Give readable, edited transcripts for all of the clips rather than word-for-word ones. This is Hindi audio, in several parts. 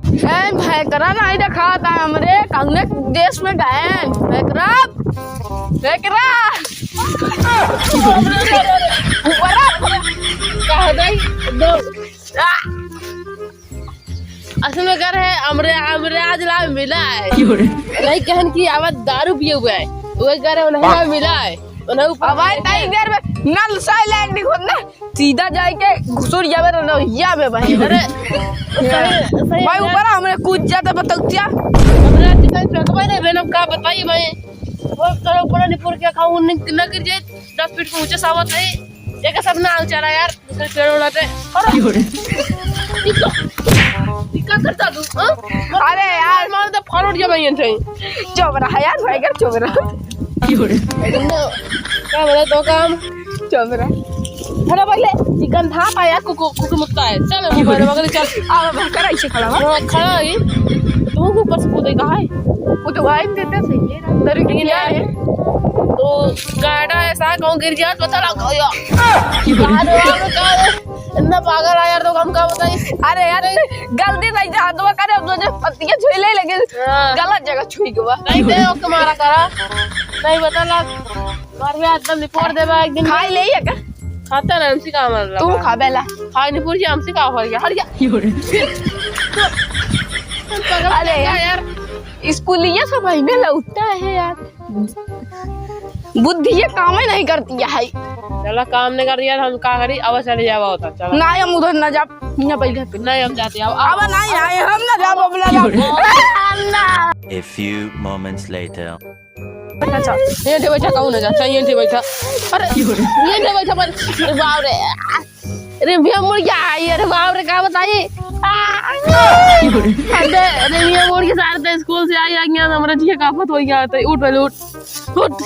भैकरा नहीं देखा था हमरे कंगने देश में गए भैकरा भैकरा असल में कर है हमरे हमरे आज ला मिला है नहीं कहन की आवाज दारू पिए हुए है वो कर है उन्हें मिला है हमारे टाइम देर में नल साइलेंट खोलना सीधा जाके घुसुर जावे रनौया में भाई अरे भाई ऊपर हमने कूद जाते बताऊं हमरा चिकन चकवा नहीं बेनम का बताइए भाई वो करो ऊपर निपुर के खाऊं न गिर जाए 10 फीट के ऊंचे सावत है एक सब ना चला यार दूसरे पेड़ उड़ाते अरे टिका करता तू अरे यार मार तो फरोड़ जा भाई थे चुप रहा यार भाई कर चुप रहा क्या बोले तो काम चुप रहा खड़ा पहले चिकन था पाया कुकु मुक्ता है चल मोबाइल मगर चल आ भकर ऐसे खड़ा हुआ खड़ा है तू ऊपर से कूदे कहां है वो तो गायब देते सही है अंदर गिर है तो गाड़ा ऐसा कौन गिर गया पता लगा यार इतना पागल है यार तो हम का बताइए अरे यार गलती नहीं जा दो करे अब जो पत्तियां छुई ले लेकिन गलत जगह छुई गवा नहीं दे ओ तुम्हारा करा नहीं बता ला घर में एकदम रिपोर्ट देबा एक दिन खाई ले है का खाता ना हमसे का मार तू खा बेला खाई नहीं पूरी हमसे का हो गया हट जा अरे यार स्कूलिया सब भाई में लौटता है यार बुद्धि ये काम ही नहीं करती है चला काम नहीं कर रही हम का करी अब चले जावा होता चला ना हम उधर ना जा यहाँ पहले नहीं हम जाते अब नहीं आए हम ना जा Babla A few moments later. अच्छा ये दे बैठा कौन है जा ये दे बैठा अरे ये दे बैठा पर बाप रे अरे भैया मुड़ गया अरे बाप रे क्या बताइए अरे भैया मुड़ के सारे स्कूल से आई गया हमारा जी का आफत हो गया उठ पहले उठ उठ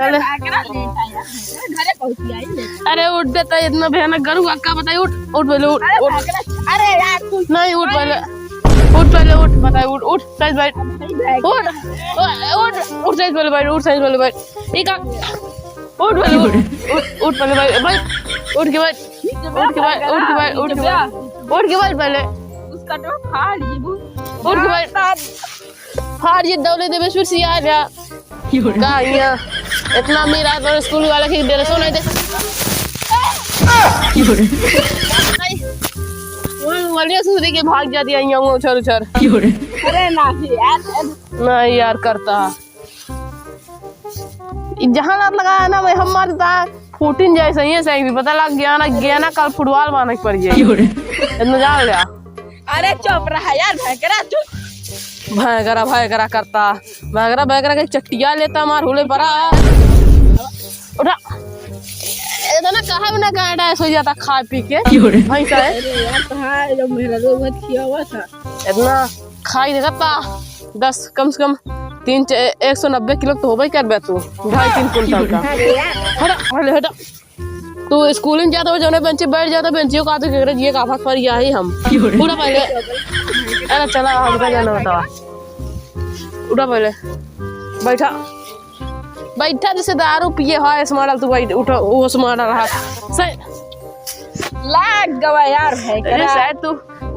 पहले अरे उठ देता इतना भयानक गरू का बताइए उठ उठ पहले उठ अरे यार नहीं उठ पहले उठ बताइए उठ उठ साइज बैठ उठ उठ उठ साइज पहले बैठ उठ साइज पहले बैठ ठीक है उठ पहले उठ पहले बैठ उठ के बैठ उठ के बैठ उठ के बैठ उठ के बैठ उठ के बैठ पहले उसका तो फाड़ ये उठ के बैठ फाड़ ये दौले देवेश्वर से आ गया का यहाँ इतना मेरा तो स्कूल वाला के डेढ़ सौ नहीं दे वालिया सूरी के भाग जाती है यहाँ उछल उछल अरे नहीं यार करता जहाँ लात लगाया ना भाई हम मारता फूटिन जैसे ही सही भी पता लग गया ना कल फुटबॉल मारने पड़ गया इतना जान लिया अरे चुप रहा यार भयकरा करता भयकरा के चट्टिया लेता मार हुले परा उठा इतना कहा भी ना गाड़ा सो जाता खा पी के भैंसा है जब मेरा रोग किया हुआ था इतना खाई देखता 10 कम से कम 190 किलो तो हो भाई कर बे तू 2.5-3 कुंटल का हटा तू स्कूल में जाता हो जौने बेंच बैठ जाता बेंचियों का तो ये काफत पर यही हम पूरा पहले अरे चला हमका जाना बतावा उठा पहले बैठा जैसे दारू पिए है स्मार्ट तू बैठ उठा वो स्मार्ट रहा सही लाग गवा यार है अरे शायद तू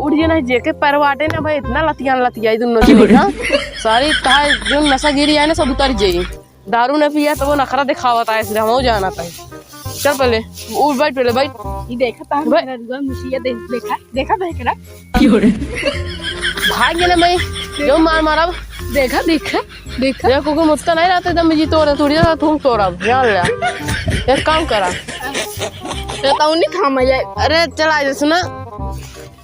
उठ जे नहीं जेके परवाटे ना भाई इतना लतिया दोनों जी ना सारी ताय जो नशा गिरी है ना सब उतर जाई दारू न पिया तो वो नखरा दिखावता है इसलिए हम जाना था चल पहले उठ बैठ पहले बैठ ये देखा था मेरा रुआ मुसिया देखा भैकरा भाग गया मैं जो मारा देखा ये कुकुर मुत्ता नहीं रहते तब मुझे तोड़ा थोड़ी सा थूक तोड़ा जान लिया एक काम करा नहीं था मैं अरे चला जैसे ना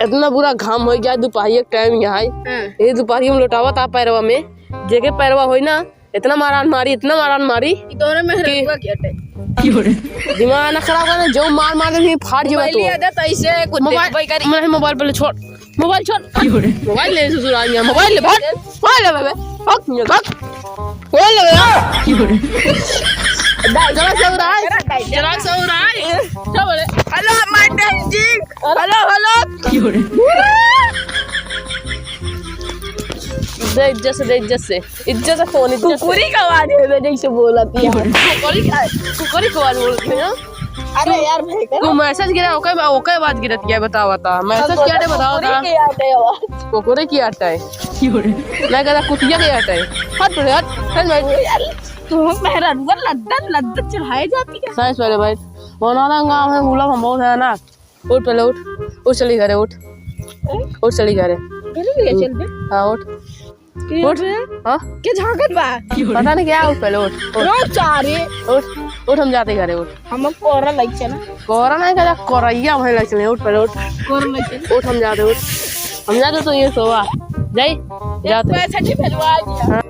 इतना बुरा घाम हो गया दोपहर टाइम यहाँ ये दोपहर में लौटावा था पैरवा में जेके पैरवा हो ना इतना मारान मारी दिमाग ना खराब करना जो मार के फाड़ जावा तो ऐसे कुछ मोबाइल पहले छोड़ मोबाइल ले ससुर आ गया मोबाइल ले भाग बाबे भाग बोल ले जरा सो रहा है क्या बोले हेलो मैडम जी हेलो इज्जत से फोन कुकुरी का आवाज है मैंने इसे बोला थी कुकुरी की आवाज बोलती है अरे यार भाई तू मैसेज गिरा ओके ओके बात गिरत क्या बता मैसेज क्या है बताओ ता के आते हो कोकोरे की आटा है मैं कहता कुतिया की आटा है हट भाई यार तुम मेहरा रुआ लद्दत चढ़ाई जाती है साइंस पहले भाई बनाना गाँव है गुलाब हम बहुत है ना उठ पहले उठ चली घरे उठ चली घरे चल बे हाँ उठ हाँ के झागत बा पता नहीं क्या उठ पहले उठ रोज चारे उठ हम जाते घरे उठ हम कोरा लाइक चला कोरा नहीं कहता कोरैया वहीं लग चले उठ पहले उठ कोरा लाइक चला उठ हम जाते तो ये सोवा जाई जाते पैसा जी भेजवा दिया